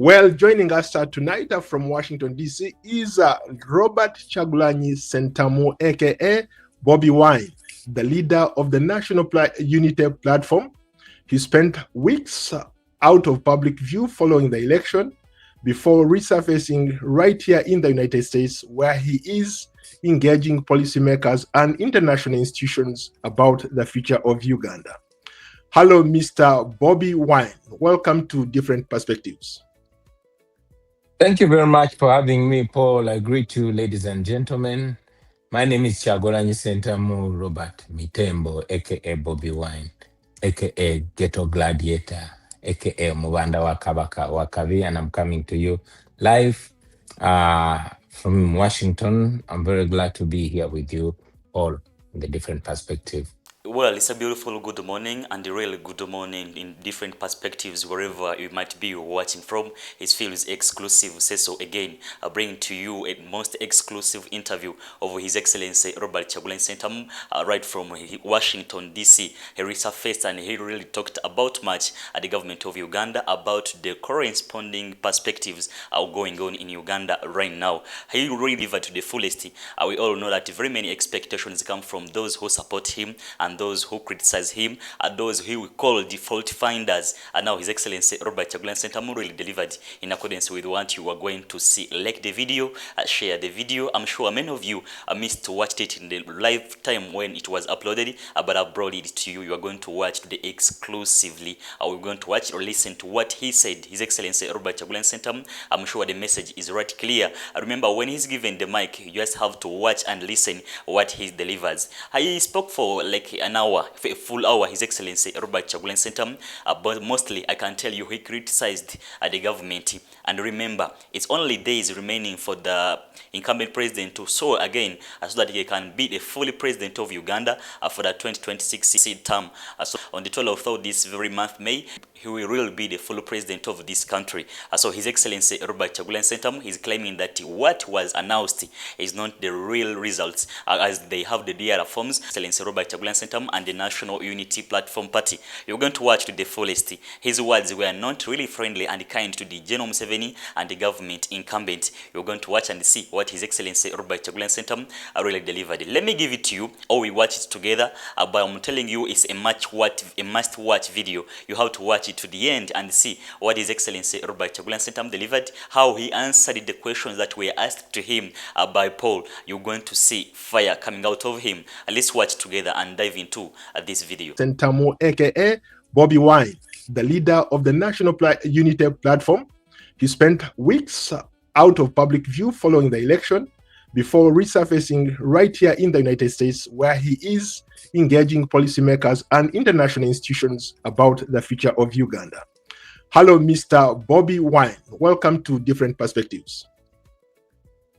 Well, joining us tonight from Washington, D.C. is Robert Chagulanyi Sentamu, a.k.a. Bobiwine, the leader of the National Unity Platform. He spent weeks out of public view following the election before resurfacing right here in the United States, where he is engaging policymakers and international institutions about the future of Uganda. Hello, Mr. Bobiwine. Welcome to Different Perspectives. Thank you very much for having me, Paul. I greet you, ladies and gentlemen. My name is Chagulanyi Sentamu Robert Mitembo, aka Bobiwine, aka Ghetto Gladiator, aka Mubanda Wakabaka Wakavi, and I'm coming to you live from Washington. I'm very glad to be here with you all in the different perspective. Well, it's a beautiful good morning and a really good morning in different perspectives wherever you might be watching from. It feels exclusive. Say so again, bringing to you a most exclusive interview of His Excellency Robert Chagulanyi Sentamu right from Washington, D.C. He resurfaced and he really talked about much at the government of Uganda, about the corresponding perspectives going on in Uganda right now. He really delivered to the fullest. We all know that very many expectations come from those who support him and those who criticize him, and those who we call default finders. And now His Excellency Robert Chagulanyi Sentamu really delivered in accordance with what you are going to see. Like the video, share the video. I'm sure many of you missed to watch it in the live time when it was uploaded, but I've brought it to you. You are going to watch today exclusively. We're going to watch or listen to what he said, His Excellency Robert Chagulanyi Sentamu. I'm sure the message is right clear. Remember, when he's given the mic, you just have to watch and listen what he delivers. He spoke for like an hour, a full hour, His Excellency Robert Chagulanyi Sentamu, but mostly I can tell you he criticized the government. And remember, it's only days remaining for the incumbent president to soar again so that he can be the fully president of Uganda for the 2026 term. So on the 12th of this very month, May, he will really be the full president of this country. So His Excellency Robert Chagulanyi Sentamu is claiming that what was announced is not the real results, as they have the DR forms, Excellency Robert Chagulanyi Sentamu and the National Unity Platform Party. You're going to watch to the fullest. His words were not really friendly and kind to the General Museveni and the government incumbent. You're going to watch and see what His Excellency Robert Chagulanyi Sentamu really delivered. Let me give it to you, or we watch it together, but I'm telling you it's a must-watch video. You have to watch it to the end and see what His Excellency Robert Chagulanyi Sentamu delivered, how he answered the questions that were asked to him by Paul. You're going to see fire coming out of him. Let's watch together and dive into this video. Sentamu, aka Bobiwine, the leader of the National Unity Platform. He spent weeks out of public view following the election before resurfacing right here in the United States, where he is engaging policymakers and international institutions about the future of Uganda. Hello, Mr. Bobiwine. Welcome to Different Perspectives.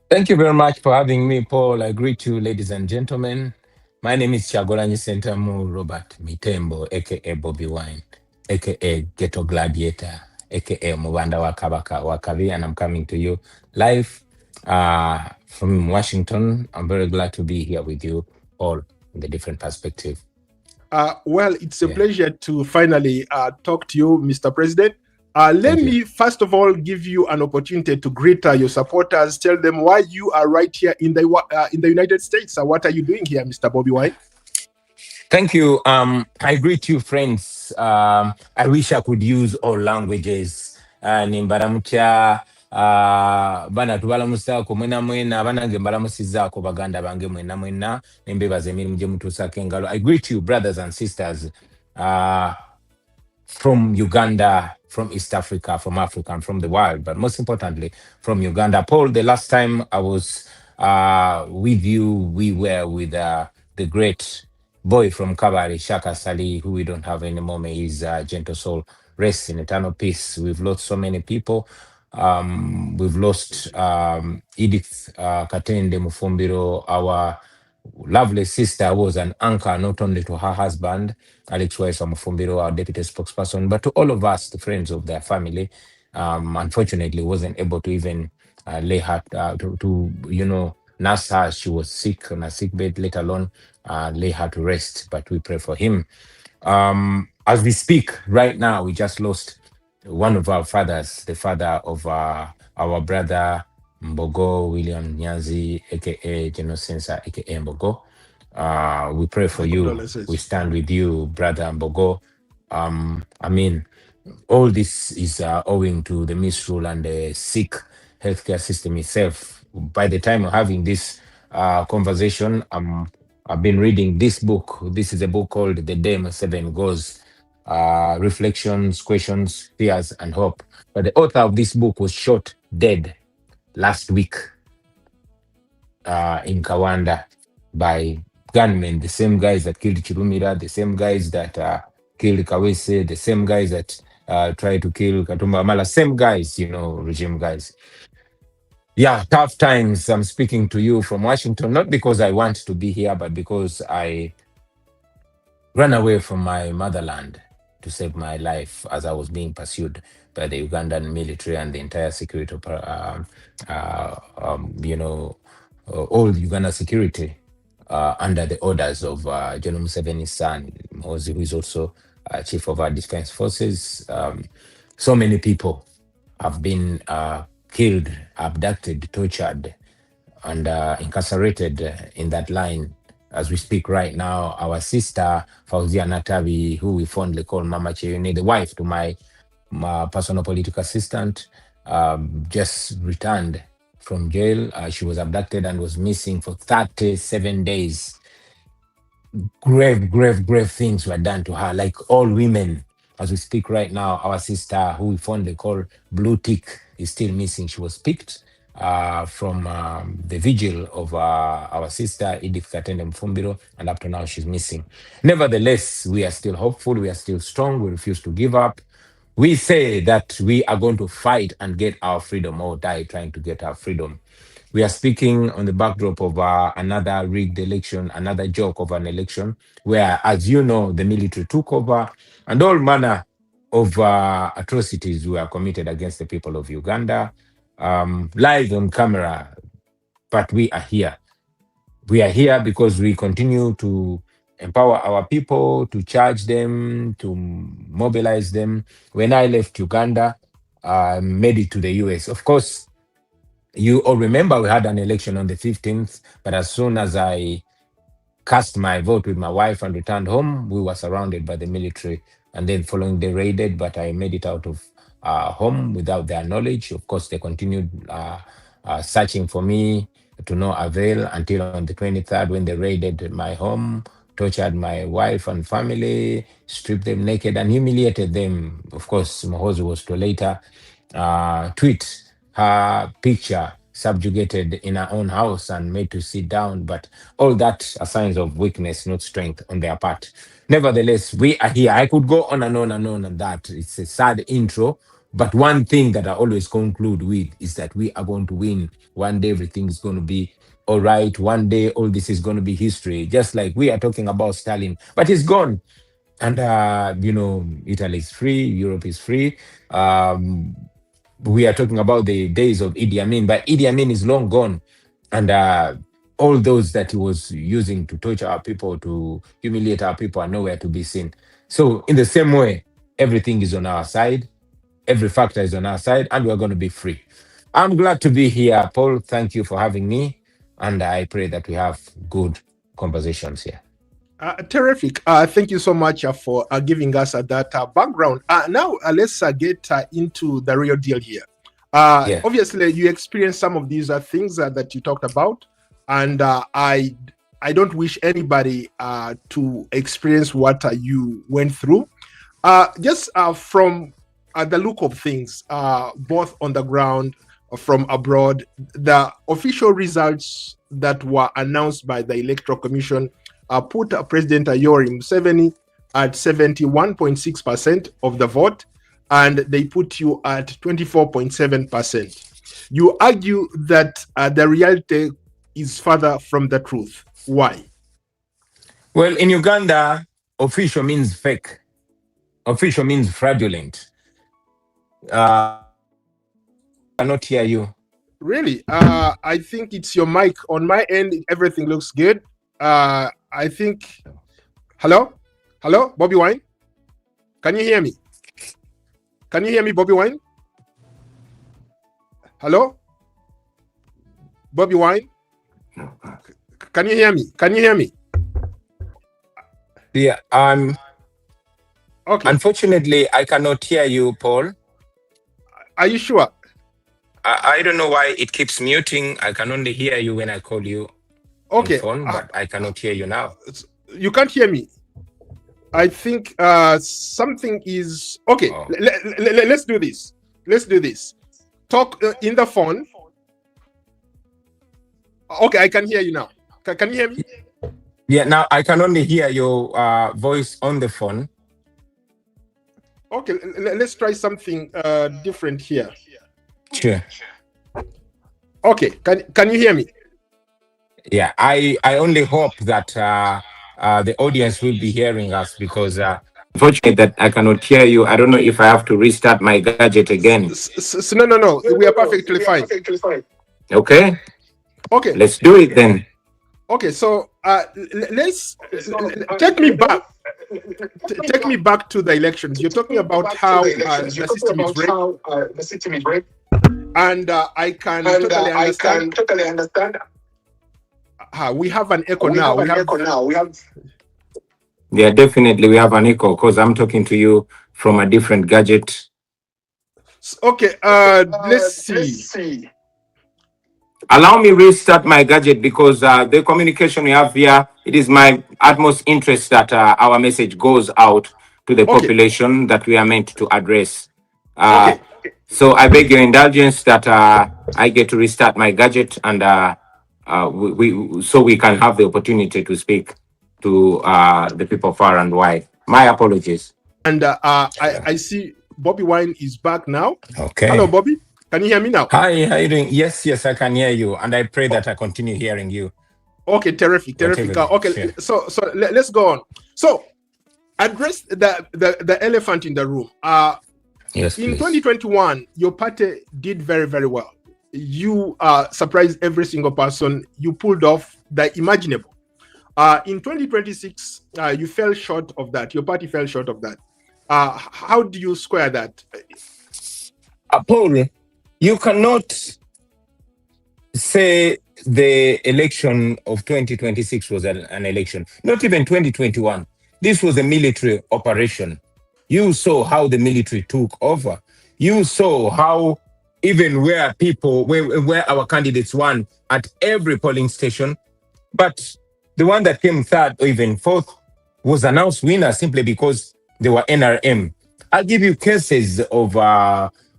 Thank you very much for having me, Paul. I greet you, ladies and gentlemen. My name is Chagulanyi Sentamu Robert Mitembo, aka Bobiwine, aka Ghetto Gladiator, aka Mubanda Wakabaka Wakavi, and I'm coming to you live from Washington. I'm very glad to be here with you all in the different perspective. Well, it's a pleasure to finally talk to you, Mr. President. Let me first of all give you an opportunity to greet your supporters. Tell them why you are right here in the United States. What are you doing here, Mr. Bobiwine? Thank you. I greet you, friends. I wish I could use all languages. Nimbaramucha bana tubalamusako mwena banange mbalamusizako baganda bange mwena nembebaza emirimu gye mutuusako engalo. I greet you, brothers and sisters, from Uganda, from East Africa, from Africa, and from the world, but most importantly, from Uganda. Paul, the last time I was with you, we were with the great boy from Kabari, Shaka Sali, who we don't have anymore. May his gentle soul rest in eternal peace. We've lost so many people. We've lost Edith Katende Mufumbiro, our lovely sister, was an anchor not only to her husband, Alex Wise Mufumbiro, our deputy spokesperson, but to all of us, the friends of their family. Unfortunately, wasn't able to even lay her to nurse her. She was sick on a sick bed, let alone lay her to rest. But we pray for him. As we speak right now, we just lost one of our fathers, the father of our brother Mbogo William Nyanzi, aka General Sensor, aka Mbogo. We pray for My you. condolences. We stand with you, brother Mbogo. I mean, all this is owing to the misrule and the sick healthcare system itself. By the time of having this conversation, I've been reading this book. This is a book called The Day Museveni Goes, Reflections, Questions, Fears, and Hope. But the author of this book was shot dead last week in Kawanda by gunmen, the same guys that killed Chirumira, the same guys that killed Kawese, the same guys that tried to kill Katumba Amala, same guys, regime guys. Yeah, tough times. I'm speaking to you from Washington, not because I want to be here, but because I ran away from my motherland to save my life as I was being pursued by the Ugandan military and the entire security, all Uganda security under the orders of General Museveni's son, Mozi, who is also chief of our defense forces. So many people have been killed, abducted, tortured, and incarcerated in that line. As we speak right now, our sister Fauzia Natabi, who we fondly call Mama Cheyune, the wife to my personal political assistant, just returned from jail. She was abducted and was missing for 37 days. Grave things were done to her, like all women. As we speak right now, our sister, who we fondly call Blue Tick, is still missing. She was picked from the vigil of our sister Edith Katende Mfumbiro, and up to now she's missing. Nevertheless, we are still hopeful, we are still strong, we refuse to give up. We say that we are going to fight and get our freedom or die trying to get our freedom. We are speaking on the backdrop of another rigged election, another joke of an election, where, as you know, the military took over and all manner of atrocities were committed against the people of Uganda, live on camera. But we are here. We are here because we continue to empower our people, to charge them, to mobilize them. When I left Uganda, I made it to the US. Of course, you all remember we had an election on the 15th, but as soon as I cast my vote with my wife and returned home, we were surrounded by the military and then following they raided, but I made it out of home without their knowledge. Of course, they continued searching for me to no avail until on the 23rd when they raided my home, tortured my wife and family, stripped them naked and humiliated them. Of course, Mohozi was to later tweet her picture subjugated in her own house and made to sit down. But all that are signs of weakness, not strength on their part. Nevertheless, we are here. I could go on and on and on and that. It's a sad intro. But one thing that I always conclude with is that we are going to win. One day everything is going to be all right. One day all this is going to be history. Just like we are talking about Stalin, but he's gone. And, Italy is free, Europe is free. We are talking about the days of Idi Amin, but Idi Amin is long gone. And all those that he was using to torture our people, to humiliate our people are nowhere to be seen. So in the same way, everything is on our side. Every factor is on our side, and we're going to be free. I'm glad to be here, Paul. Thank you for having me. And I pray that we have good conversations here. Terrific. Thank you so much for giving us that background. Now, let's get into the real deal here. Yeah. Obviously, you experienced some of these things that you talked about, and I don't wish anybody to experience what you went through. Just from the look of things, both on the ground, from abroad, the official results that were announced by the Electoral Commission put President Yoweri Museveni at 71.6% of the vote, and they put you at 24.7%. You argue that the reality is further from the truth. Why? Well, in Uganda, official means fake. Official means fraudulent. I cannot hear you. Really? I think it's your mic. On my end, everything looks good. I think. Hello, Bobiwine. Can you hear me? Can you hear me, Bobiwine? Hello? Bobiwine? Can you hear me? Can you hear me? Yeah, Okay. Unfortunately, I cannot hear you, Paul. Are you sure? I don't know why it keeps muting. I can only hear you when I call you Okay. on phone, but I cannot hear you now. You can't hear me. I think something is okay. Oh. Let's do this. Let's do this. Talk in the phone. Okay, I can hear you now. Can you hear me? Yeah, now I can only hear your voice on the phone. Okay, let's try something different here. Sure. Okay, can you hear me? Yeah, I only hope that the audience will be hearing us, because unfortunately that I cannot hear you. I don't know if I have to restart my gadget again. No. We are perfectly fine. Okay. Okay. Let's do it then. Okay, so let's take me back. Take me back to the elections. You're talking about how the system is rigged. And I can totally understand. We have an echo now. Yeah, definitely we have an echo, because I'm talking to you from a different gadget. Okay, let's see. Allow me restart my gadget, because the communication we have here, it is my utmost interest that our message goes out to the population that we are meant to address. So I beg your indulgence that I get to restart my gadget, and so we can have the opportunity to speak to the people far and wide. My apologies. And I see Bobiwine is back now. Okay. Hello, Bobby. Can you hear me now? Hi, how are you doing? Yes, I can hear you, and I pray that I continue hearing you. Okay, terrific. Okay, so let's go on. So address the elephant in the room. Yes, in please. 2021, your party did very, very well. You surprised every single person. You pulled off the imaginable. In 2026, you fell short of that. Your party fell short of that. How do you square that? Paul, you cannot say the election of 2026 was an election. Not even 2021. This was a military operation. You saw how the military took over. You saw how even where our candidates won at every polling station, but the one that came third or even fourth was announced winner simply because they were NRM. I'll give you cases of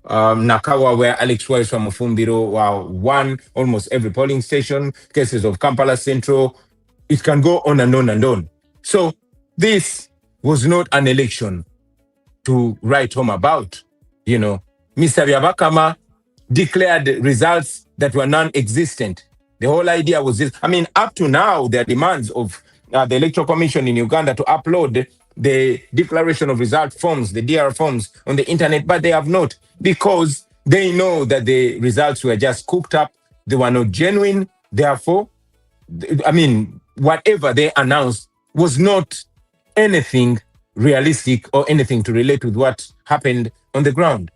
Nakawa, where Alex Wise from Mufumbiro won almost every polling station, cases of Kampala Central. It can go on and on and on. So this was not an election to write home about. You know, Mr. Byabakama declared results that were non-existent. The whole idea was this. I mean, up to now, there are demands of the Electoral Commission in Uganda to upload the declaration of result forms, the DR forms, on the internet, but they have not, because they know that the results were just cooked up. They were not genuine. Therefore, I mean, whatever they announced was not anything realistic or anything to relate with what happened on the ground.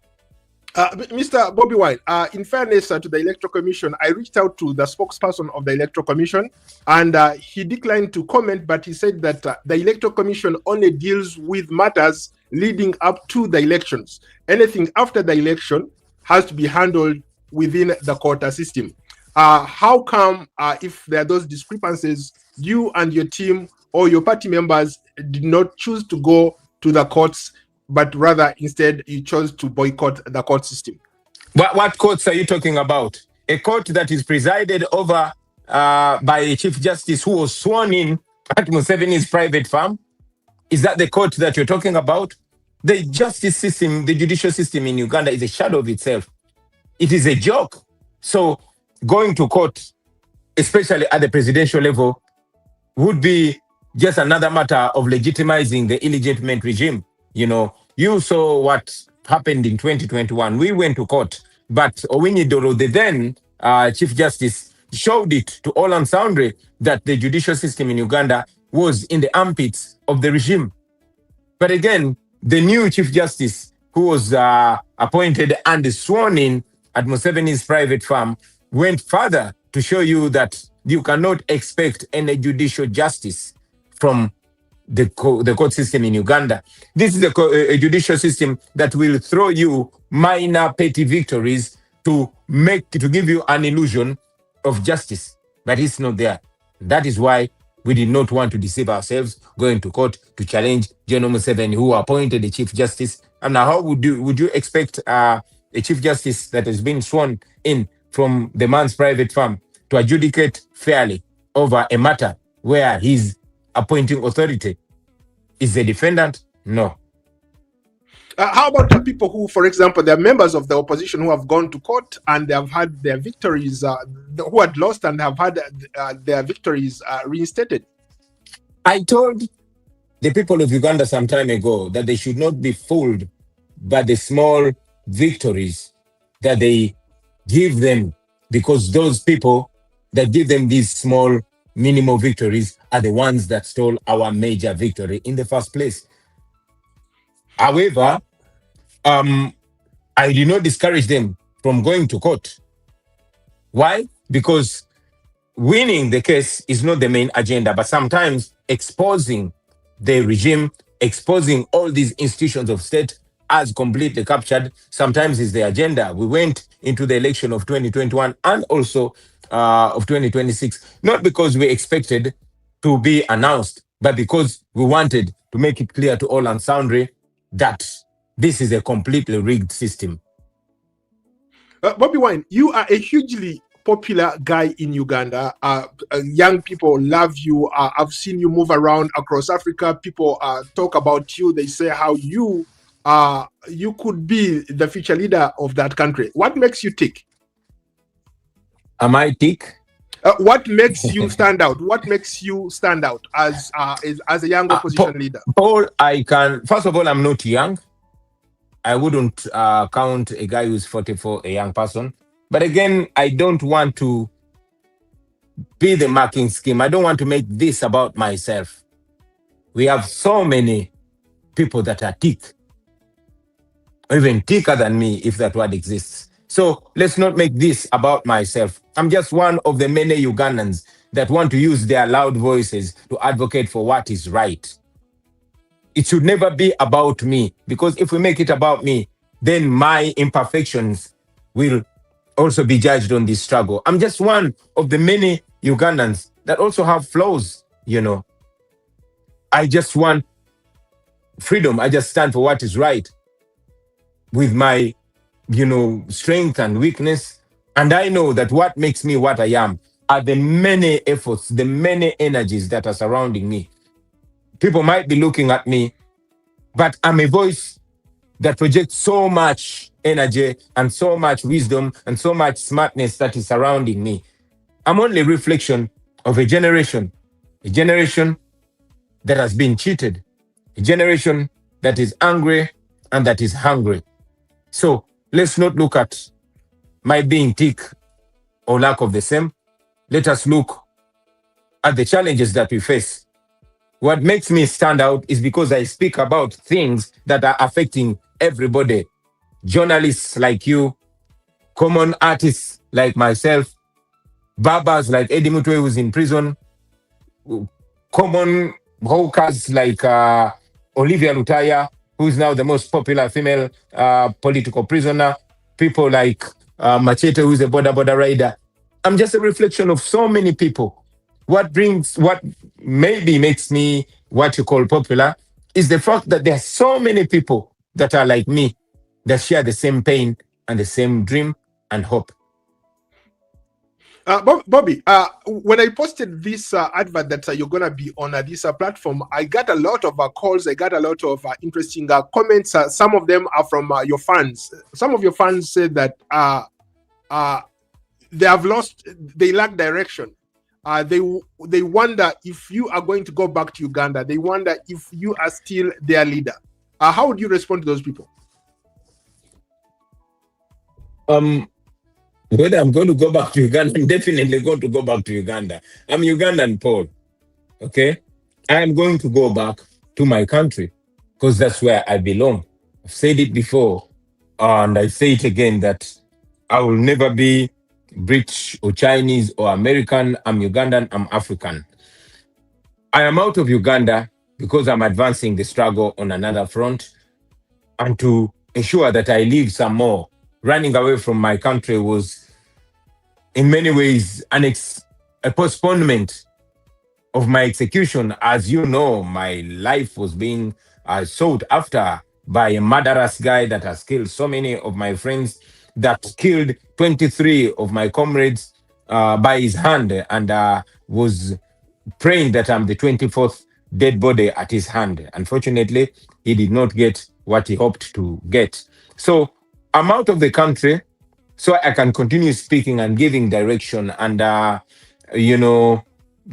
Mr. Bobiwine, in fairness to the Electoral Commission, I reached out to the spokesperson of the Electoral Commission, and he declined to comment, but he said that the Electoral Commission only deals with matters leading up to the elections. Anything after the election has to be handled within the quota system. How come, if there are those discrepancies, you and your team or your party members did not choose to go to the courts, but rather instead you chose to boycott the court system? What courts are you talking about? A court that is presided over by a Chief Justice who was sworn in at Museveni's private farm? Is that the court that you're talking about? The justice system, the judicial system in Uganda is a shadow of itself. It is a joke. So going to court, especially at the presidential level, would be just another matter of legitimizing the illegitimate regime. You know, you saw what happened in 2021. We went to court, but Owini Doro, the then Chief Justice, showed it to all and sundry that the judicial system in Uganda was in the armpits of the regime. But again, the new Chief Justice who was appointed and sworn in at Museveni's private farm, went further to show you that you cannot expect any judicial justice from the court system in Uganda. This is a judicial system that will throw you minor petty victories to give you an illusion of justice, but it's not there. That is why we did not want to deceive ourselves going to court to challenge General Museveni, who appointed the Chief Justice. And now, how would you expect a Chief Justice that has been sworn in from the man's private farm to adjudicate fairly over a matter where his appointing authority is the defendant? No. How about the people who, for example, they're members of the opposition who have gone to court and they have had their victories, who had lost and have had their victories reinstated? I told the people of Uganda some time ago that they should not be fooled by the small victories that they give them, because those people that give them these small minimal victories are the ones that stole our major victory in the first place. However, I did not discourage them from going to court. Why? Because winning the case is not the main agenda, but sometimes exposing the regime, exposing all these institutions of state as completely captured, sometimes is the agenda. We went into the election of 2021 and also of 2026, not because we expected to be announced, but because we wanted to make it clear to all and sundry that this is a completely rigged system. Bobiwine, you are a hugely popular guy in Uganda. Young people love you. I've seen you move around across Africa. People talk about you. They say how you could be the future leader of that country. What makes you tick? Am I tick? What makes you stand out? What makes you stand out as a young opposition leader? Paul, first of all, I'm not young. I wouldn't count a guy who's 44 a young person. But again, I don't want to be the marking scheme. I don't want to make this about myself. We have so many people that are thick, or even thicker than me, if that word exists. So let's not make this about myself. I'm just one of the many Ugandans that want to use their loud voices to advocate for what is right. It should never be about me, because if we make it about me, then my imperfections will also be judged on this struggle. I'm just one of the many Ugandans that also have flaws, I just want freedom. I just stand for what is right with my, strength and weakness. And I know that what makes me what I am are the many efforts, the many energies that are surrounding me. People might be looking at me, but I'm a voice that projects so much energy and so much wisdom and so much smartness that is surrounding me. I'm only a reflection of a generation that has been cheated, a generation that is angry and that is hungry. So let's not look at my being thick or lack of the same. Let us look at the challenges that we face. What makes me stand out is because I speak about things that are affecting everybody. Journalists like you, common artists like myself, barbers like Eddie Mutwe, who's in prison, common hawkers like Olivia Lutaya, who is now the most popular female political prisoner, people like Machete, who's a border rider. I'm just a reflection of so many people. What maybe makes me what you call popular is the fact that there are so many people that are like me, that share the same pain and the same dream and hope. Bobby, when I posted this advert that you're going to be on this platform, I got a lot of calls. I got a lot of interesting comments. Some of them are from your fans. Some of your fans said that they lack direction. They wonder if you are going to go back to Uganda. They wonder if you are still their leader. How would you respond to those people? Whether I'm going to go back to Uganda, I'm definitely going to go back to Uganda. I'm Ugandan, Paul. Okay? I'm going to go back to my country because that's where I belong. I've said it before, and I say it again that I will never be British or Chinese or American. I'm Ugandan, I'm African. I am out of Uganda because I'm advancing the struggle on another front and to ensure that I live some more. Running away from my country was, in many ways, a postponement of my execution. As you know, my life was being sought after by a murderous guy that has killed so many of my friends, that killed 23 of my comrades by his hand, and was praying that I'm the 24th dead body at his hand. Unfortunately, he did not get what he hoped to get. So I'm out of the country so I can continue speaking and giving direction and, you know,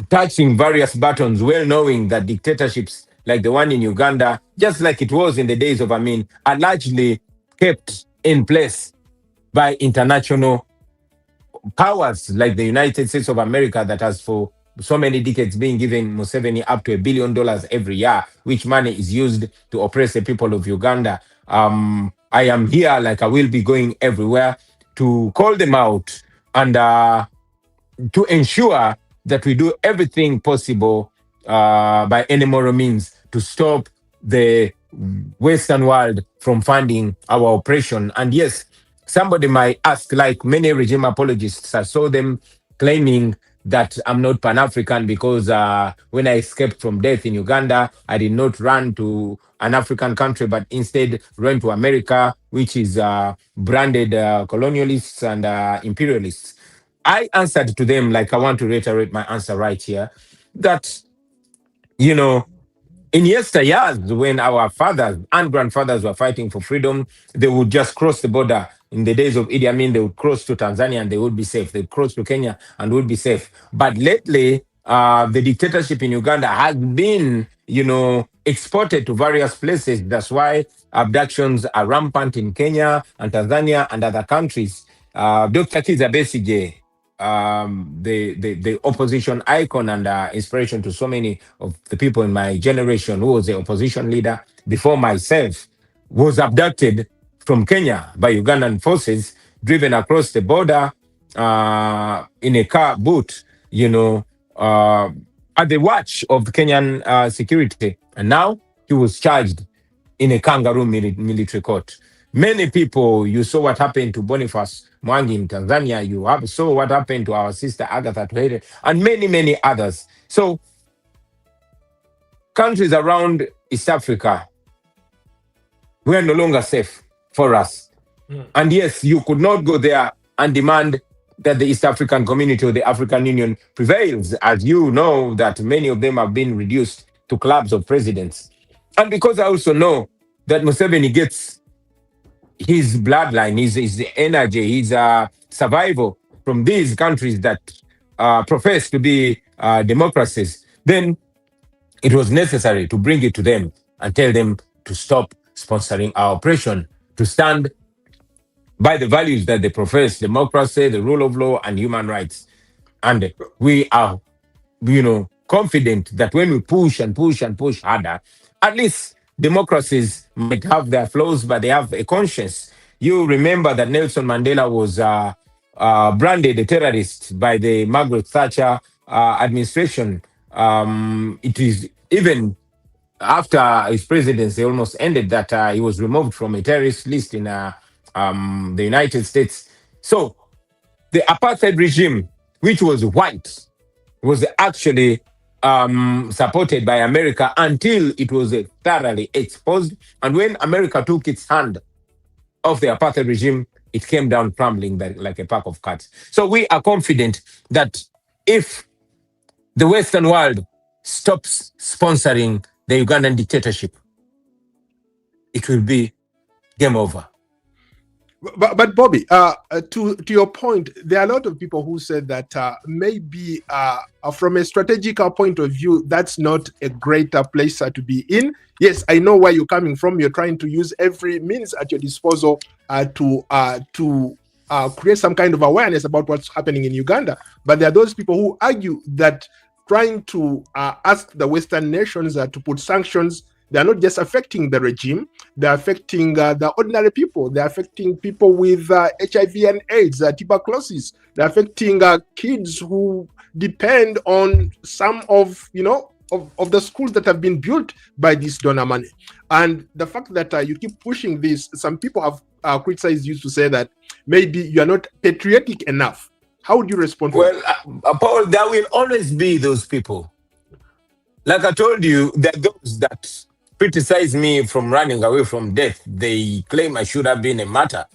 touching various buttons, well knowing that dictatorships like the one in Uganda, just like it was in the days of Amin, are largely kept in place by international powers like the United States of America, that has for so many decades been giving Museveni up to $1 billion every year, which money is used to oppress the people of Uganda. I am here, like I will be going everywhere, to call them out and to ensure that we do everything possible by any moral means to stop the Western world from funding our oppression. And yes, somebody might ask, like many regime apologists, I saw them claiming that I'm not Pan-African because when I escaped from death in Uganda, I did not run to an African country, but instead ran to America, which is branded colonialists and imperialists. I answered to them, like I want to reiterate my answer right here, that, you know, in yesteryears, when our fathers and grandfathers were fighting for freedom, they would just cross the border. In the days of Idi Amin, they would cross to Tanzania and they would be safe. They'd cross to Kenya and would be safe. But lately, the dictatorship in Uganda has been, you know, exported to various places. That's why abductions are rampant in Kenya and Tanzania and other countries. Dr. Kiza Besigye, the opposition icon and inspiration to so many of the people in my generation, who was the opposition leader before myself, was abducted from Kenya by Ugandan forces, driven across the border in a car boot, you know, at the watch of Kenyan security. And now he was charged in a kangaroo military court. Many people, you saw what happened to Boniface Mwangi in Tanzania, saw what happened to our sister Agatha Tuhere, and many, many others. So countries around East Africa were no longer safe for us. And yes, you could not go there and demand that the East African community or the African Union prevails, as you know that many of them have been reduced to clubs of presidents. And because I also know that Museveni gets his bloodline, his energy, his survival from these countries that profess to be democracies, then it was necessary to bring it to them and tell them to stop sponsoring our oppression, to stand by the values that they profess: democracy, the rule of law, and human rights. And we are, you know, confident that when we push and push and push harder, at least democracies might have their flaws, but they have a conscience. You remember that Nelson Mandela was branded a terrorist by the Margaret Thatcher administration. It is even after his presidency almost ended that he was removed from a terrorist list in the United States. So the apartheid regime, which was white, was actually supported by America until it was thoroughly exposed. And when America took its hand off the apartheid regime, it came down crumbling like a pack of cards. So we are confident that if the Western world stops sponsoring the Ugandan dictatorship, it will be game over. But Bobby, to your point, there are a lot of people who said that maybe from a strategical point of view, that's not a greater place to be in. Yes, I know where you're coming from. You're trying to use every means at your disposal to create some kind of awareness about what's happening in Uganda. But there are those people who argue that trying to ask the Western nations to put sanctions They are not just affecting the regime, they're affecting the ordinary people. They're affecting people with HIV and AIDS, tuberculosis. They're affecting kids who depend on some of, of the schools that have been built by this donor money. And the fact that you keep pushing this, some people have criticized you to say that maybe you are not patriotic enough. How would you respond to Well, Paul, there will always be those people. Like I told you, there are those that criticize me from running away from death. They claim I should have been a martyr,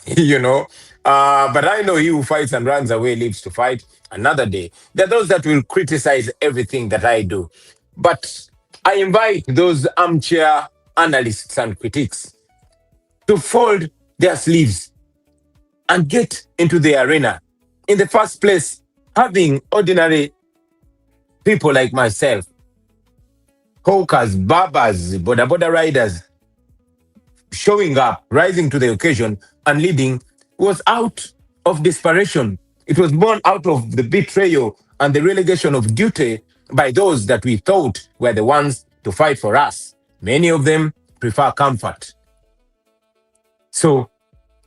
you know. But I know he who fights and runs away lives to fight another day. There are those that will criticize everything that I do. But I invite those armchair analysts and critics to fold their sleeves and get into the arena. In the first place, having ordinary people like myself, hawkers, barbers, boda riders, showing up, rising to the occasion, and leading was out of desperation. It was born out of the betrayal and the relegation of duty by those that we thought were the ones to fight for us. Many of them prefer comfort. So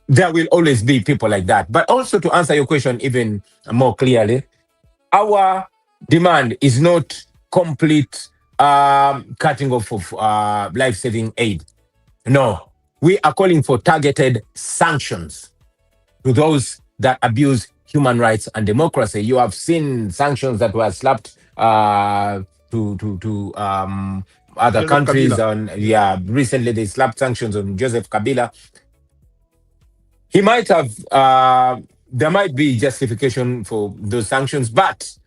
there will always be people like that. But also to answer your question even more clearly, our demand is not complete cutting off of life-saving aid. No, we are calling for targeted sanctions to those that abuse human rights and democracy. You have seen sanctions that were slapped to other Joseph countries. Kabila? Recently they slapped sanctions on Joseph Kabila. He might have, there might be justification for those sanctions, but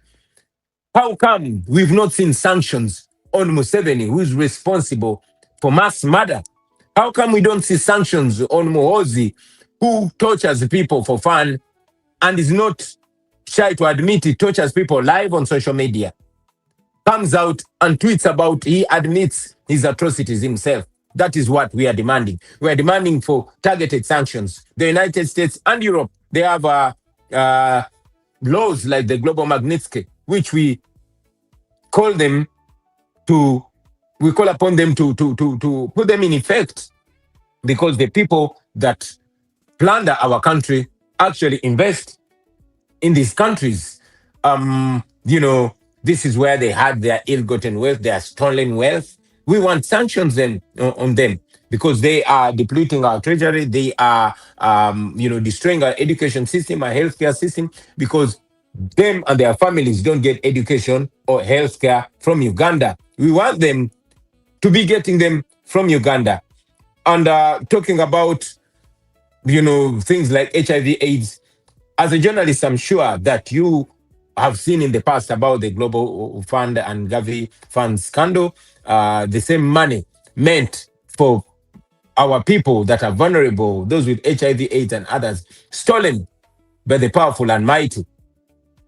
how come we've not seen sanctions on Museveni, who is responsible for mass murder? How come we don't see sanctions on Muhoozi, who tortures people for fun and is not shy to admit he tortures people live on social media? Comes out and tweets about he admits his atrocities himself. That is what we are demanding. We are demanding for targeted sanctions. The United States and Europe, they have laws like the Global Magnitsky, which we call upon them to put them in effect, because the people that plunder our country actually invest in these countries. This is where they had their ill-gotten wealth, their stolen wealth. We want sanctions on them because they are depleting our treasury. They are, destroying our education system, our healthcare system, because them and their families don't get education or healthcare from Uganda. We want them to be getting them from Uganda. And talking about, things like HIV/AIDS, as a journalist, I'm sure that you have seen in the past about the Global Fund and Gavi Fund scandal. The same money meant for our people that are vulnerable, those with HIV/AIDS and others, stolen by the powerful and mighty.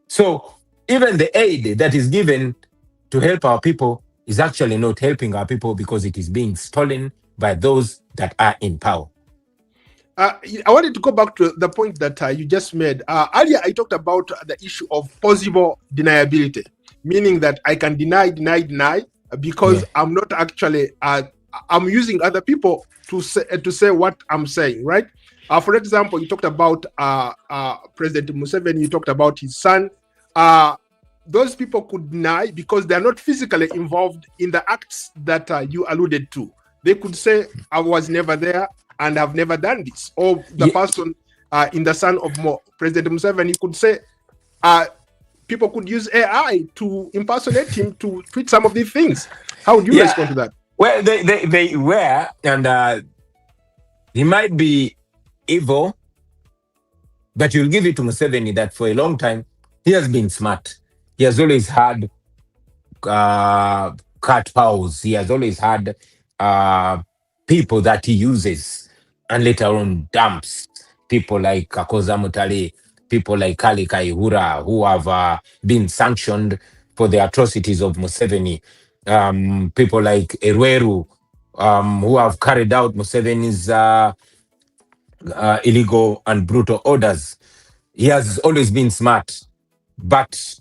So even the aid that is given to help our people is actually not helping our people because it is being stolen by those that are in power. I wanted to go back to the point that you just made. Earlier, I talked about the issue of possible deniability, meaning that I can deny because I'm not actually, I'm using other people to say what I'm saying, right? For example, you talked about President Museveni, you talked about his son. Those people could deny because they're not physically involved in the acts that you alluded to. They could say, I was never there and have never done this. Or the person in the son of President Museveni could say, people could use AI to impersonate him to tweet some of these things. How would you respond to that? Well, they were, and he might be evil, but you'll give it to Museveni that for a long time, he has been smart. He has always had cat pals. He has always had people that he uses and later on dumps. People like Kakoza Mutale, people like Kali Kaihura, who have been sanctioned for the atrocities of Museveni. People like Erweru, who have carried out Museveni's illegal and brutal orders. He has always been smart. But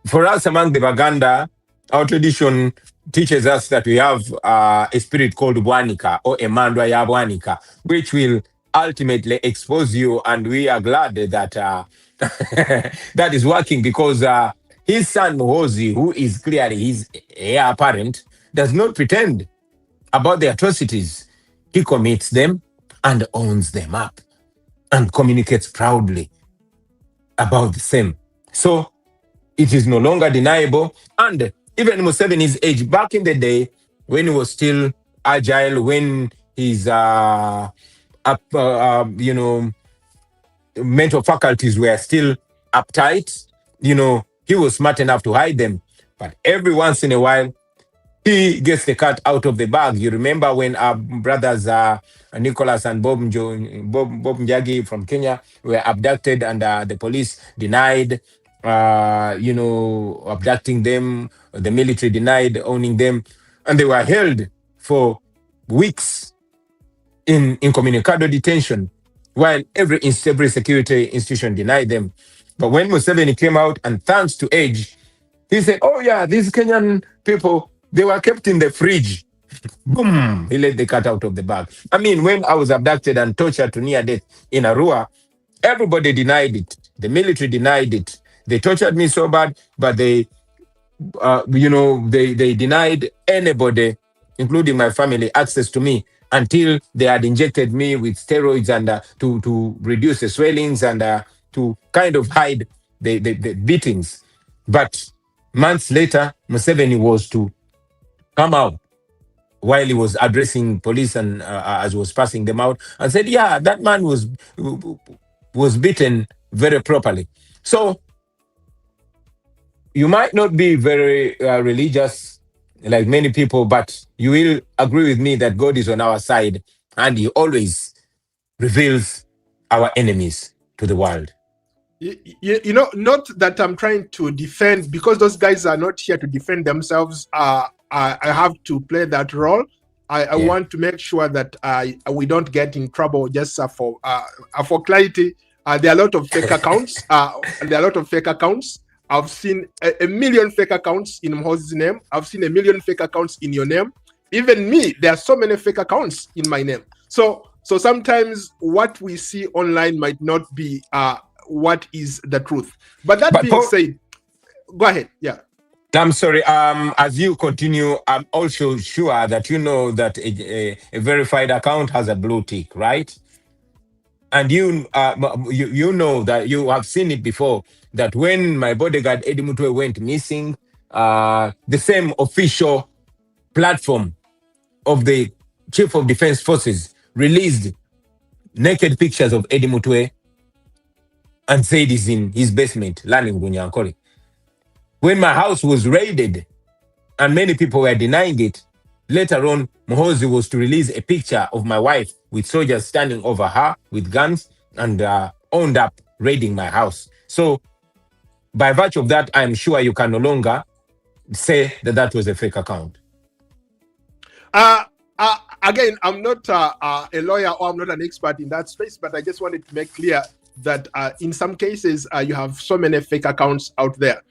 for us among the Baganda, our tradition teaches us that we have a spirit called Bwanika or Emandwa ya Bwanika, which will ultimately expose you. And we are glad that that is working because his son Muhozi, who is clearly his heir apparent, does not pretend about the atrocities. He commits them and owns them up and communicates proudly about the same. So it is no longer deniable. And even Museveni's age, back in the day, when he was still agile, when his mental faculties were still uptight, he was smart enough to hide them. But every once in a while, he gets the cat out of the bag. You remember when our brothers Nicholas and Bob Njagi from Kenya were abducted and the police denied, abducting them. The military denied owning them. And they were held for weeks in incommunicado detention while every security institution denied them. But when Museveni came out and thanks to age, he said, oh yeah, these Kenyan people, they were kept in the fridge. Boom! He let the cat out of the bag. I mean, when I was abducted and tortured to near death in Arua, everybody denied it. The military denied it. They tortured me so bad, but they denied anybody, including my family, access to me until they had injected me with steroids and to reduce the swellings and to kind of hide the beatings. But months later, Museveni was to come out while he was addressing police and as he was passing them out and said, yeah, that man was beaten very properly. So you might not be very religious like many people, but you will agree with me that God is on our side and he always reveals our enemies to the world. Not that I'm trying to defend, because those guys are not here to defend themselves. I have to play that role. I want to make sure that we don't get in trouble. Just for clarity, there are a lot of fake accounts. I've seen a million fake accounts in Mhozi's name. I've seen a million fake accounts in your name. Even me, there are so many fake accounts in my name. So sometimes what we see online might not be what is the truth. But being said, go ahead. Yeah. I'm sorry. As you continue, I'm also sure that you know that a verified account has a blue tick, right? And you know that you have seen it before, that when my bodyguard Eddie Mutwe went missing, the same official platform of the Chief of Defense Forces released naked pictures of Eddie Mutwe and said he's in his basement, learning Bunyankori. When my house was raided and many people were denying it, later on, Muhoozi was to release a picture of my wife with soldiers standing over her with guns and owned up raiding my house. So by virtue of that, I'm sure you can no longer say that was a fake account. Again, I'm not a lawyer or I'm not an expert in that space, but I just wanted to make clear that in some cases, you have so many fake accounts out there.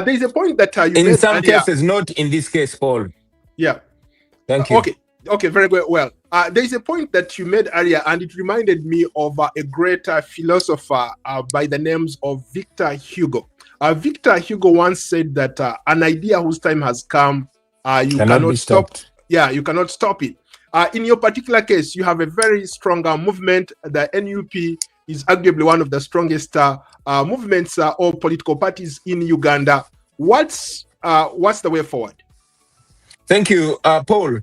There's a point that you made in some earlier. cases, not in this case, Paul. Yeah. Thank you. Okay, very good. Well, there's a point that you made earlier, and it reminded me of a great philosopher by the names of Victor Hugo. Victor Hugo once said that an idea whose time has come, you cannot stop. Yeah, you cannot stop it. In your particular case, you have a very strong movement. The NUP is arguably one of the strongest movements or political parties in Uganda. What's the way forward? Thank you, Paul.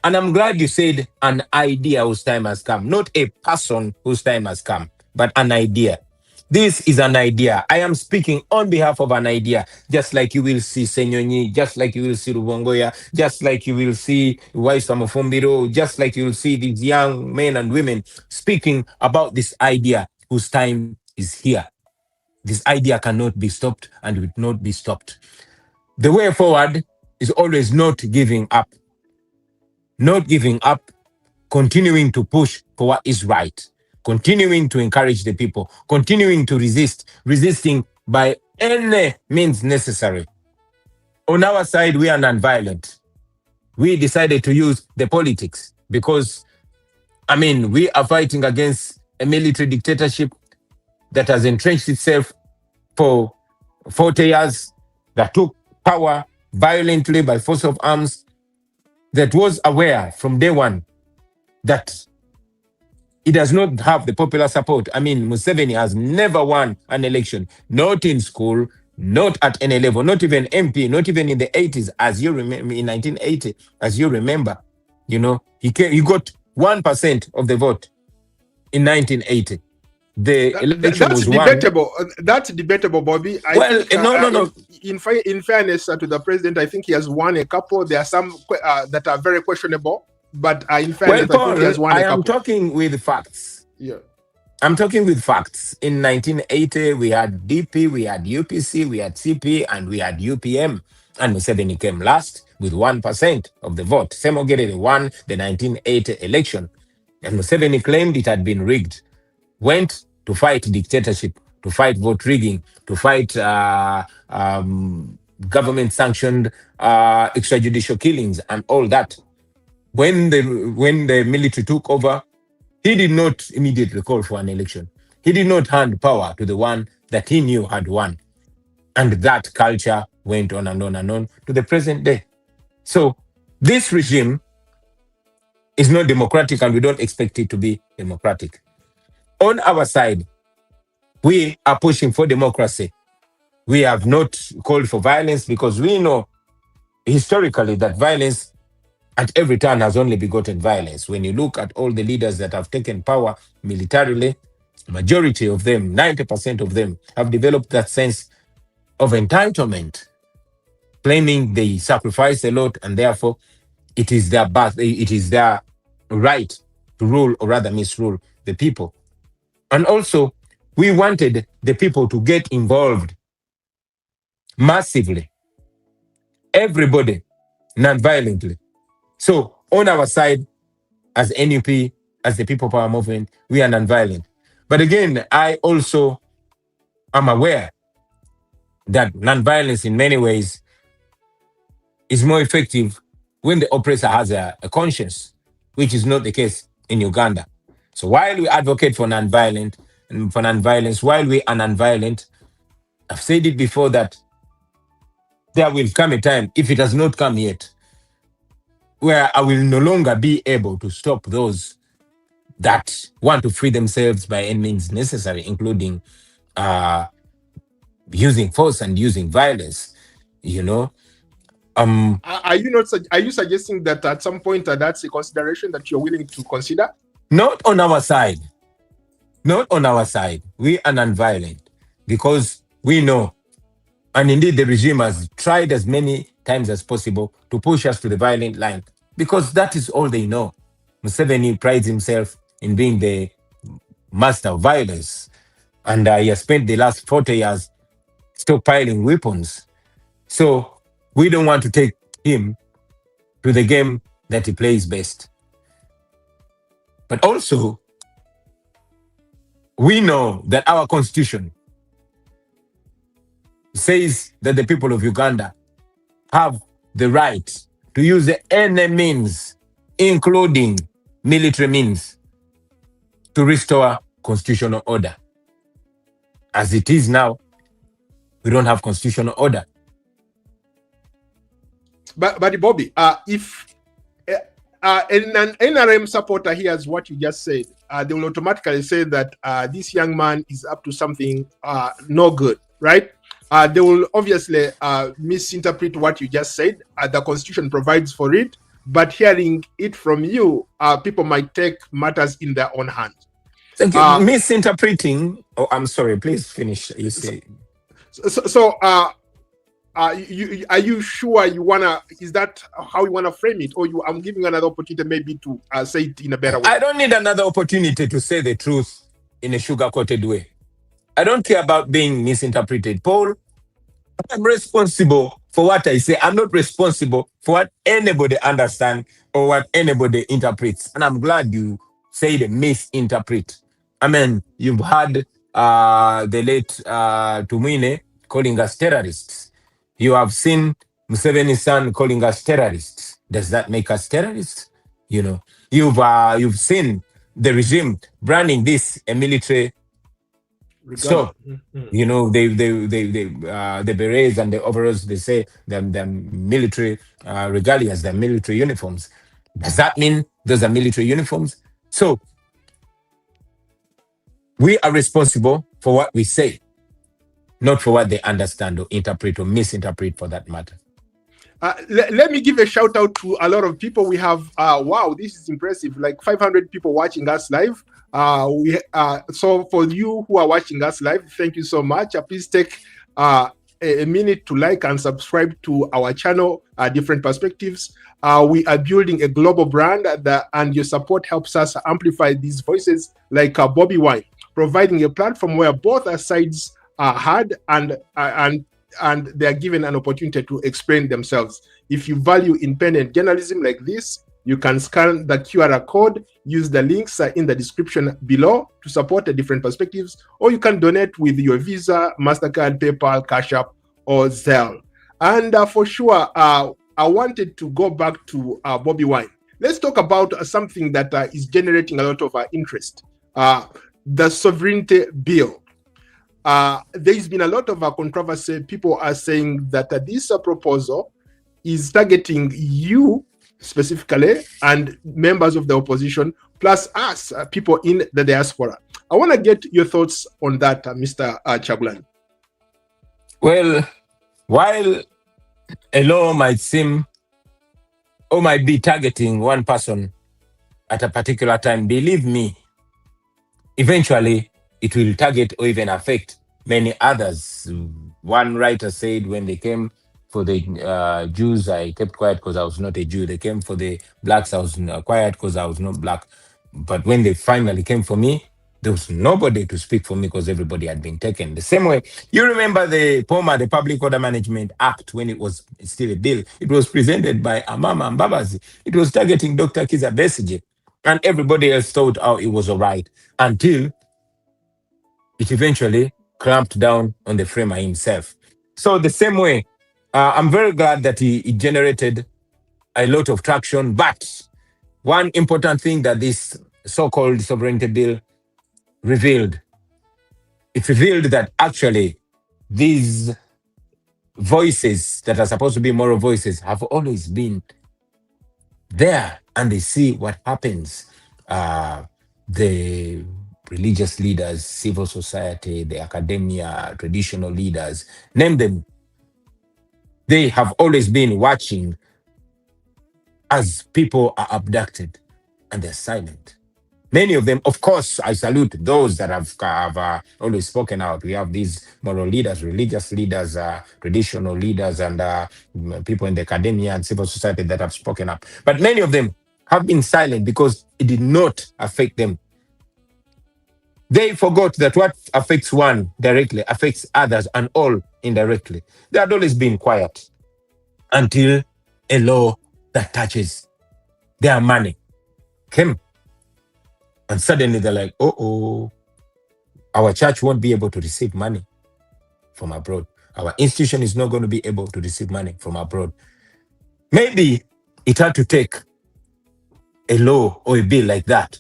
And I'm glad you said an idea whose time has come, not a person whose time has come, but an idea. This is an idea. I am speaking on behalf of an idea, just like you will see Senyonyi, just like you will see Rubongoya, just like you will see Waisa Mufumbiro, just like you will see these young men and women speaking about this idea whose time is here. This idea cannot be stopped and will not be stopped. The way forward is always not giving up. Not giving up, continuing to push for what is right, continuing to encourage the people, continuing to resisting by any means necessary. On our side, we are non-violent. we decided to use the politics because, I mean, we are fighting against a military dictatorship that has entrenched itself for 40 years, that took power violently by force of arms, that was aware from day one that it does not have the popular support. I mean, Museveni has never won an election, not in school, not at any level, not even MP, not even in the 80s, as you remember, in 1980, as you remember. You know, he got 1% of the vote in 1980. The election That's was won. debatable. That's debatable, Bobby. Well, no. In fairness to the president, I think he has won a couple. There are some that are very questionable, but in fairness, Well, Paul, I think he has won a couple. I am talking with facts. Yeah. I'm talking with facts. In 1980, we had DP, we had UPC, we had CP, and we had UPM. And Museveni came last with 1% of the vote. Semogere won the 1980 election. And Museveni claimed it had been rigged. Went to fight dictatorship, to fight vote rigging, to fight government-sanctioned extrajudicial killings and all that. When the military took over, he did not immediately call for an election. He did not hand power to the one that he knew had won. And that culture went on and on and on to the present day. So this regime is not democratic, and we don't expect it to be democratic. On our side, we are pushing for democracy. We have not called for violence because we know historically that violence at every turn has only begotten violence. When you look at all the leaders that have taken power militarily, majority of them, 90% of them, have developed that sense of entitlement, claiming they sacrifice a lot and therefore it is their right to rule or rather misrule the people. And also, we wanted the people to get involved massively, everybody, non-violently. So on our side, as NUP, as the People Power Movement, we are non-violent. But again, I also am aware that non-violence in many ways is more effective when the oppressor has a conscience, which is not the case in Uganda. So while we advocate for non-violence, while we are non-violent, I've said it before that there will come a time, if it has not come yet, where I will no longer be able to stop those that want to free themselves by any means necessary, including using force and using violence. You know, are you suggesting that at some point that's a consideration that you're willing to consider? Not on our side. Not on our side. We are non-violent because we know, and indeed the regime has tried as many times as possible to push us to the violent line because that is all they know. Museveni prides himself in being the master of violence, and he has spent the last 40 years stockpiling weapons. So we don't want to take him to the game that he plays best. But also, we know that our constitution says that the people of Uganda have the right to use any means, including military means, to restore constitutional order. As it is now, we don't have constitutional order. But Bobby, if an NRM supporter hears what you just said, they will automatically say that this young man is up to something no good, right? They will obviously misinterpret what you just said. The Constitution provides for it, but hearing it from you, people might take matters in their own hands. Thank you. Misinterpreting. Oh, I'm sorry. Please finish. You say. Are you sure you wanna? Is that how you wanna frame it, or I'm giving you another opportunity maybe to say it in a better way? I don't need another opportunity to say the truth in a sugar-coated way. I don't care about being misinterpreted. Paul, I'm responsible for what I say. I'm not responsible for what anybody understands or what anybody interprets. And I'm glad you say the misinterpret. I mean, you've had the late Tumwine calling us terrorists. You have seen Museveni's son calling us terrorists. Does that make us terrorists? You know, you've seen the regime branding this a military. Regardless. So, the berets and the overalls, they say they're military regalias, they're military uniforms. Does that mean those are military uniforms? So we are responsible for what we say, not for what they understand or interpret or misinterpret for that matter. Let me give a shout out to a lot of people. We have, wow, this is impressive. Like 500 people watching us live. So for you who are watching us live, thank you so much. Please take a minute to like and subscribe to our channel, Different Perspectives. We are building a global brand and your support helps us amplify these voices like Bobiwine, providing a platform where both sides are heard and they are given an opportunity to explain themselves. If you value independent journalism like this, you can scan the QR code, use the links in the description below to support the Different Perspectives, or you can donate with your Visa, MasterCard, PayPal, Cash App, or Zelle. And for sure, I wanted to go back to Bobiwine. Let's talk about something that is generating a lot of interest, the sovereignty bill. There's been a lot of controversy. People are saying that this proposal is targeting you specifically and members of the opposition, plus us, people in the diaspora. I want to get your thoughts on that, Mr. Kyagulanyi. Well, while a law might seem or might be targeting one person at a particular time, believe me, eventually it will target or even affect many others. One writer said when they came for the Jews, I kept quiet because I was not a Jew. They came for the blacks, I was quiet because I was not black. But when they finally came for me, there was nobody to speak for me because everybody had been taken. The same way, you remember the POMA, the Public Order Management Act, when it was still a bill, it was presented by Amama Mbabazi. It was targeting Dr. Kiza Besigye. And everybody else thought, oh, it was all right, until it eventually clamped down on the framer himself. So the same way, I'm very glad that it generated a lot of traction. But one important thing that this so-called sovereignty bill revealed, it revealed that actually these voices that are supposed to be moral voices have always been there, and they see what happens. The religious leaders, civil society, the academia, traditional leaders, name them. They have always been watching as people are abducted and they're silent. Many of them, of course, I salute those that have always spoken out. We have these moral leaders, religious leaders, traditional leaders, and people in the academia and civil society that have spoken up. But many of them have been silent because it did not affect them. They forgot that what affects one directly affects others and all indirectly. They had always been quiet until a law that touches their money came. And suddenly they're like, oh, our church won't be able to receive money from abroad. Our institution is not going to be able to receive money from abroad. Maybe it had to take a law or a bill like that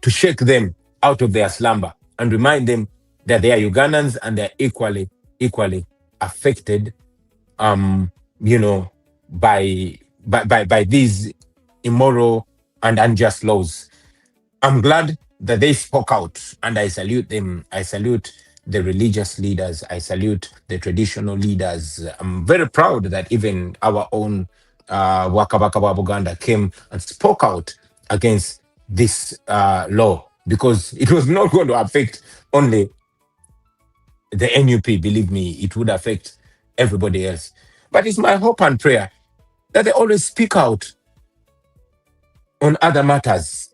to shake them out of their slumber and remind them that they are Ugandans and they're equally affected, by these immoral and unjust laws. I'm glad that they spoke out, and I salute them. I salute the religious leaders. I salute the traditional leaders. I'm very proud that even our own Waka Waka wa Buganda came and spoke out against this law, because it was not going to affect only the NUP. Believe me, it would affect everybody else. But it's my hope and prayer that they always speak out on other matters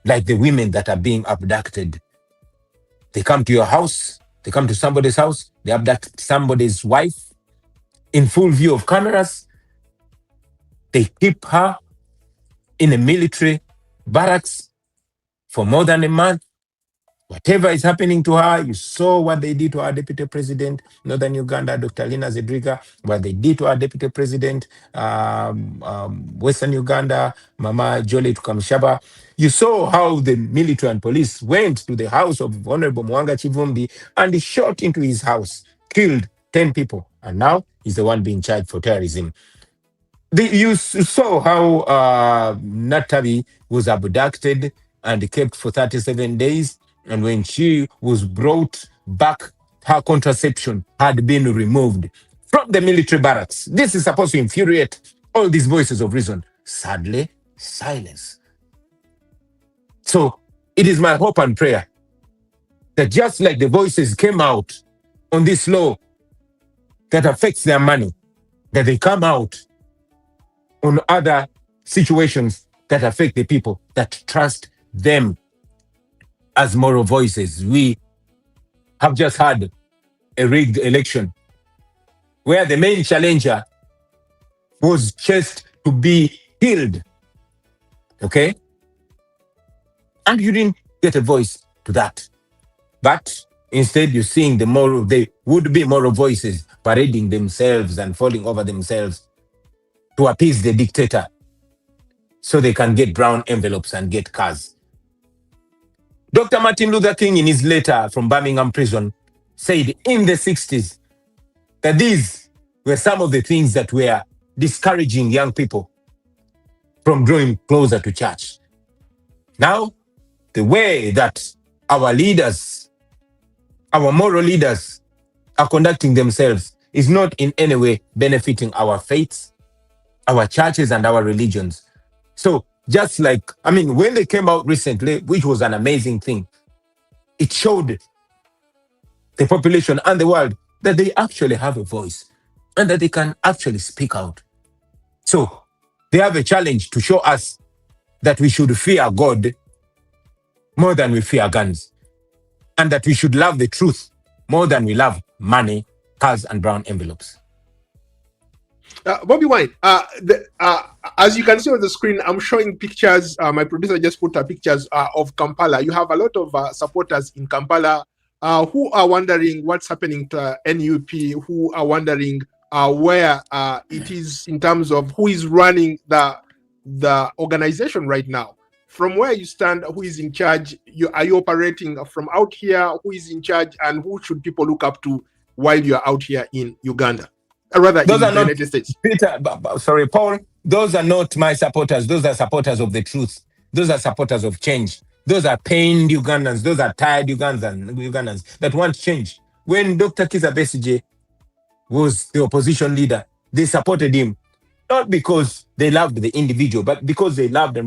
like the women that are being abducted. They come to your house, they come to somebody's house, they abduct somebody's wife in full view of cameras. They keep her in a military barracks for more than a month Whatever is happening to her, you saw what they did to our deputy president, Northern Uganda, Dr. Lina Zedriga, what they did to our deputy president, Western Uganda, Mama Jolie Tukamshaba. You saw how the military and police went to the house of Honorable Mwanga Chivumbi and shot into his house, killed 10 people. And now he's the one being charged for terrorism. You saw how Natabi was abducted and kept for 37 days. And when she was brought back, her contraception had been removed from the military barracks. This is supposed to infuriate all these voices of reason. Sadly, silence. So it is my hope and prayer that just like the voices came out on this law that affects their money, that they come out on other situations that affect the people that trust them as moral voices. We have just had a rigged election where the main challenger was just to be killed. Okay? And you didn't get a voice to that. But instead, you're seeing the would-be moral voices parading themselves and falling over themselves to appease the dictator so they can get brown envelopes and get cars. Dr. Martin Luther King, in his letter from Birmingham prison, said in the 60s that these were some of the things that were discouraging young people from drawing closer to church. Now, the way that our leaders, our moral leaders, are conducting themselves is not in any way benefiting our faiths, our churches, and our religions. So, just like, when they came out recently, which was an amazing thing, it showed the population and the world that they actually have a voice and that they can actually speak out. So, they have a challenge to show us that we should fear God more than we fear guns, and that we should love the truth more than we love money, cars, and brown envelopes. Bobiwine, as you can see on the screen, I'm showing pictures. My producer just put pictures of Kampala. You have a lot of supporters in Kampala who are wondering what's happening to NUP, who are wondering where it is in terms of who is running the organization right now. From where you stand, who is in charge? Are you operating from out here? Who is in charge, and who should people look up to while you are out here in Uganda? Rather, those in the United States. Peter, sorry, Paul, those are not my supporters. Those are supporters of the truth. Those are supporters of change. Those are pained Ugandans. Those are tired Ugandans that want change. When Dr. Kizza Besigye was the opposition leader, they supported him, not because they loved the individual, but because they loved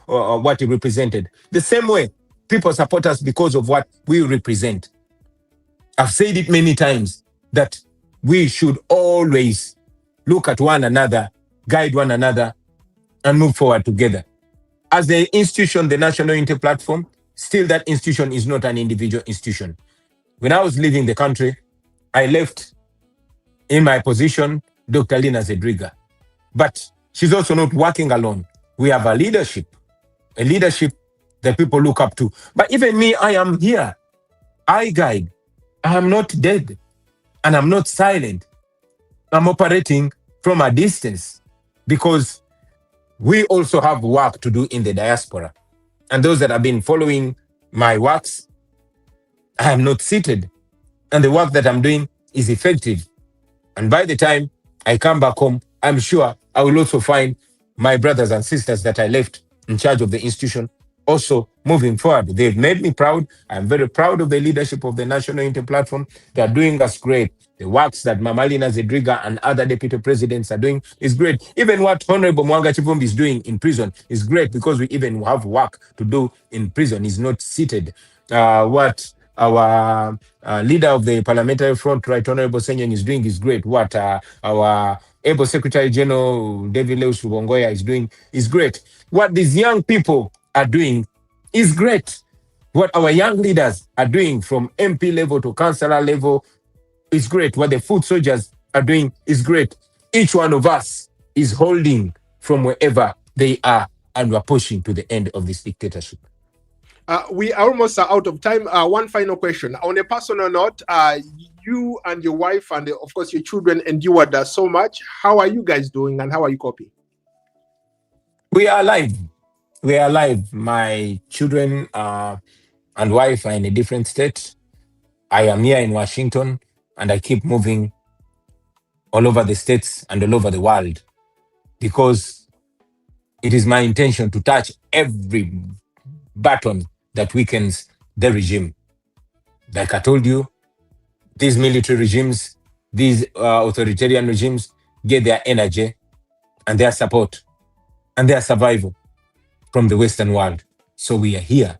what he represented. The same way, people support us because of what we represent. I've said it many times that we should always look at one another, guide one another, and move forward together. As the institution, the National Unity Platform, still that institution is not an individual institution. When I was leaving the country, I left in my position Dr. Lina Zedriga. But she's also not working alone. We have a leadership that people look up to. But even me, I am here. I guide. I am not dead. And I'm not silent. I'm operating from a distance because we also have work to do in the diaspora. And those that have been following my works, I am not seated. And the work that I'm doing is effective. And by the time I come back home, I'm sure I will also find my brothers and sisters that I left in charge of the institution also moving forward. They've made me proud. I'm very proud of the leadership of the National Unity Platform. They're doing us great. The works that Mama Lina Zedriga and other deputy presidents are doing is great. Even what Honorable Mwanga Chivumbi is doing in prison is great because we even have work to do in prison. He's not seated. What our leader of the Parliamentary Front, Right Honorable Senyon, is doing is great. What our able Secretary General David Leus Rubongoya is doing is great. What these young people are doing is great. What our young leaders are doing from MP level to councillor level is great. What the foot soldiers are doing is great. Each one of us is holding from wherever they are, and we're pushing to the end of this dictatorship. We are almost out of time. One final question. On a personal note, you and your wife and of course your children endured so much. How are you guys doing and how are you coping? We are alive. We are alive. My children and wife are in a different state. I am here in Washington and I keep moving all over the states and all over the world because it is my intention to touch every button that weakens the regime. Like I told you, these military regimes, these authoritarian regimes get their energy and their support and their survival from the Western world. So we are here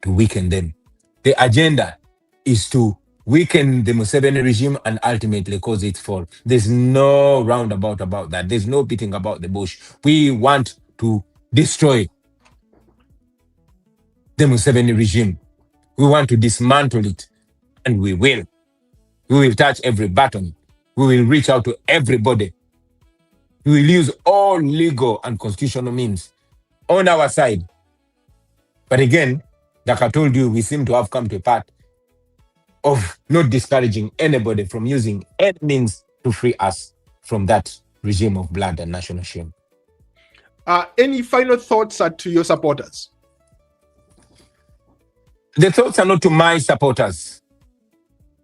to weaken them. The agenda is to weaken the Museveni regime and ultimately cause its fall. There's no roundabout about that. There's no beating about the bush. We want to destroy the Museveni regime. We want to dismantle it, and we will. We will touch every button. We will reach out to everybody. We will use all legal and constitutional means on our side. But again, like I told you, we seem to have come to a part of not discouraging anybody from using any means to free us from that regime of blood and national shame. Any final thoughts to your supporters? The thoughts are not to my supporters.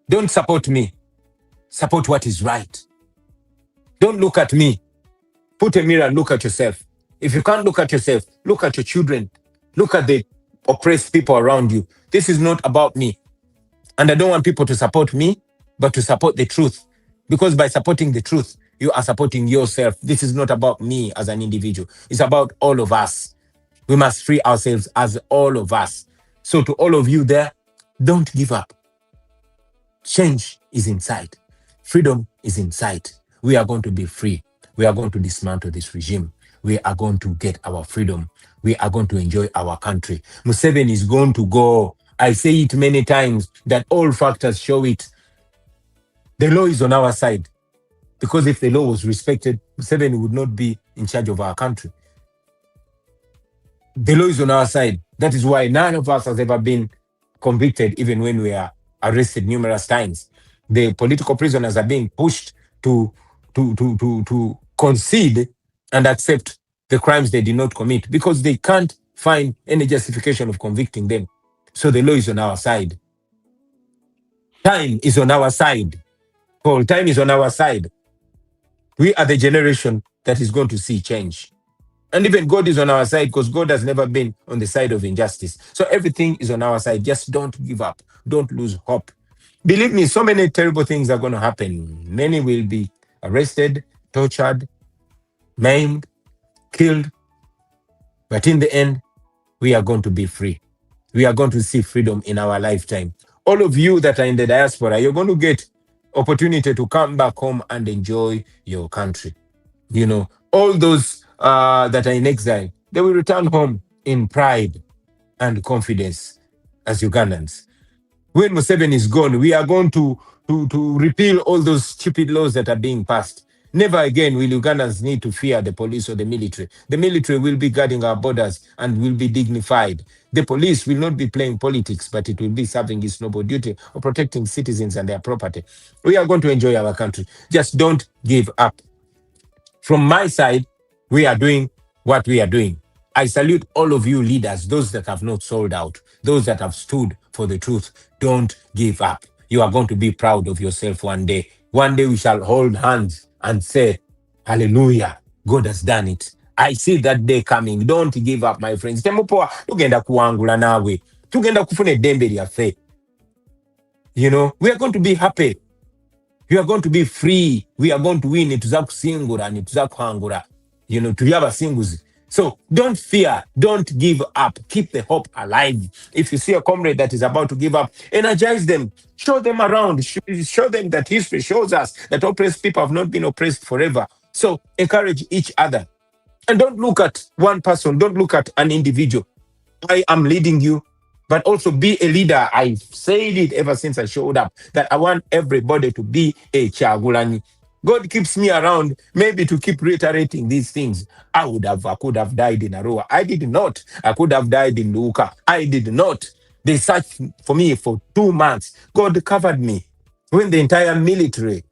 Don't support me. Support what is right. Don't look at me. Put a mirror and look at yourself. If you can't look at yourself, look at your children. Look at the oppressed people around you. This is not about me. And I don't want people to support me, but to support the truth. Because by supporting the truth, you are supporting yourself. This is not about me as an individual. It's about all of us. We must free ourselves as all of us. So to all of you there, don't give up. Change is in sight. Freedom is in sight. We are going to be free. We are going to dismantle this regime. We are going to get our freedom. We are going to enjoy our country. Museveni is going to go. I say it many times that all factors show it. The law is on our side. Because if the law was respected, Museveni would not be in charge of our country. The law is on our side. That is why none of us has ever been convicted, even when we are arrested numerous times. The political prisoners are being pushed to concede and accept the crimes they did not commit because they can't find any justification of convicting them. So the law is on our side. Time is on our side. Paul, time is on our side. We are the generation that is going to see change. And even God is on our side because God has never been on the side of injustice. So everything is on our side. Just don't give up. Don't lose hope. Believe me, so many terrible things are going to happen. Many will be arrested, tortured, maimed, killed. But in the end, we are going to be free. We are going to see freedom in our lifetime. All of you that are in the diaspora, you're going to get opportunity to come back home and enjoy your country. You know, all those that are in exile, they will return home in pride and confidence as Ugandans. When Museveni is gone, we are going to repeal all those stupid laws that are being passed. Never again will Ugandans need to fear the police or the military. The military will be guarding our borders and will be dignified. The police will not be playing politics, but it will be serving its noble duty of protecting citizens and their property. We are going to enjoy our country. Just don't give up. From my side, we are doing what we are doing. I salute all of you leaders, those that have not sold out, those that have stood for the truth. Don't give up. You are going to be proud of yourself one day. One day we shall hold hands and say, hallelujah, God has done it. I see that day coming. Don't give up, my friends. Temupoa, tugenda kuangula nawe. Tugenda kufune eddembe lyaffe. You know, we are going to be happy. We are going to be free. We are going to win. Tuza kusingura, tuza kuhangura. You know, tuli abasinguzi. So don't fear. Don't give up. Keep the hope alive. If you see a comrade that is about to give up, energize them. Show them around. Show them that history shows us that oppressed people have not been oppressed forever. So encourage each other. And don't look at one person. Don't look at an individual. I am leading you, but also be a leader. I've said it ever since I showed up, that I want everybody to be a Kyagulanyi. God keeps me around, maybe to keep reiterating these things. I could have died in Arua. I did not. I could have died in Luka. I did not. They searched for me for 2 months. God covered me. When the entire military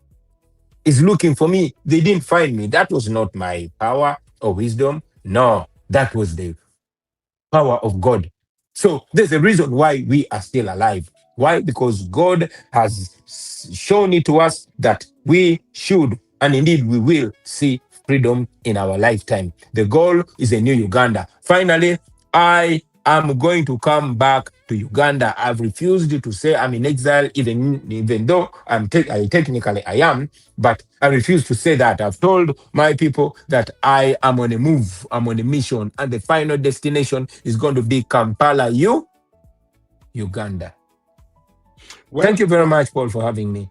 is looking for me, they didn't find me. That was not my power or wisdom. No, that was the power of God. So there's a reason why we are still alive. Why? Because God has shown it to us that we should, and indeed we will, see freedom in our lifetime. The goal is a new Uganda. Finally, I am going to come back to Uganda. I've refused to say I'm in exile, even though technically I am, but I refuse to say that. I've told my people that I am on a move, I'm on a mission, and the final destination is going to be Kampala, Uganda. Well, thank you very much, Paul, for having me.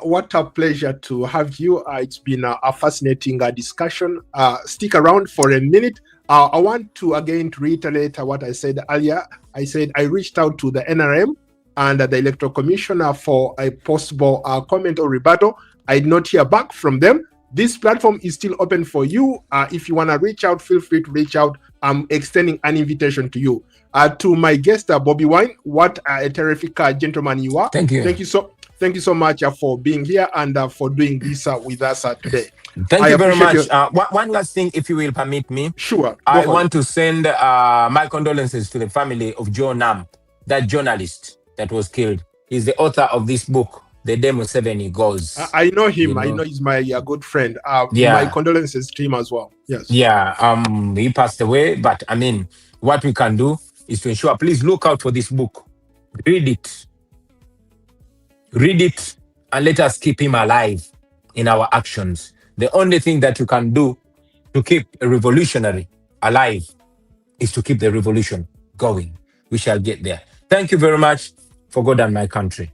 What a pleasure to have you. It's been a fascinating discussion. Stick around for a minute. I want to again to reiterate what I said earlier. I said I reached out to the NRM and the Electoral Commissioner for a possible comment or rebuttal. I did not hear back from them. This platform is still open for you. If you want to reach out, feel free to reach out. I'm extending an invitation to you. To my guest, Bobiwine, what a terrific gentleman you are. Thank you. Thank you so much for being here and for doing this with us today. Thank you very much. One last thing, if you will permit me. Sure. I want to send my condolences to the family of Joe Nam, that journalist that was killed. He's the author of this book, The Day Museveni Goes. I know him. I know he's my good friend. My condolences to him as well. Yes. Yeah. He passed away, but I mean, what we can do is to ensure, please look out for this book. Read it, and let us keep him alive in our actions. The only thing that you can do to keep a revolutionary alive is to keep the revolution going. We shall get there. Thank you very much. For God and my country.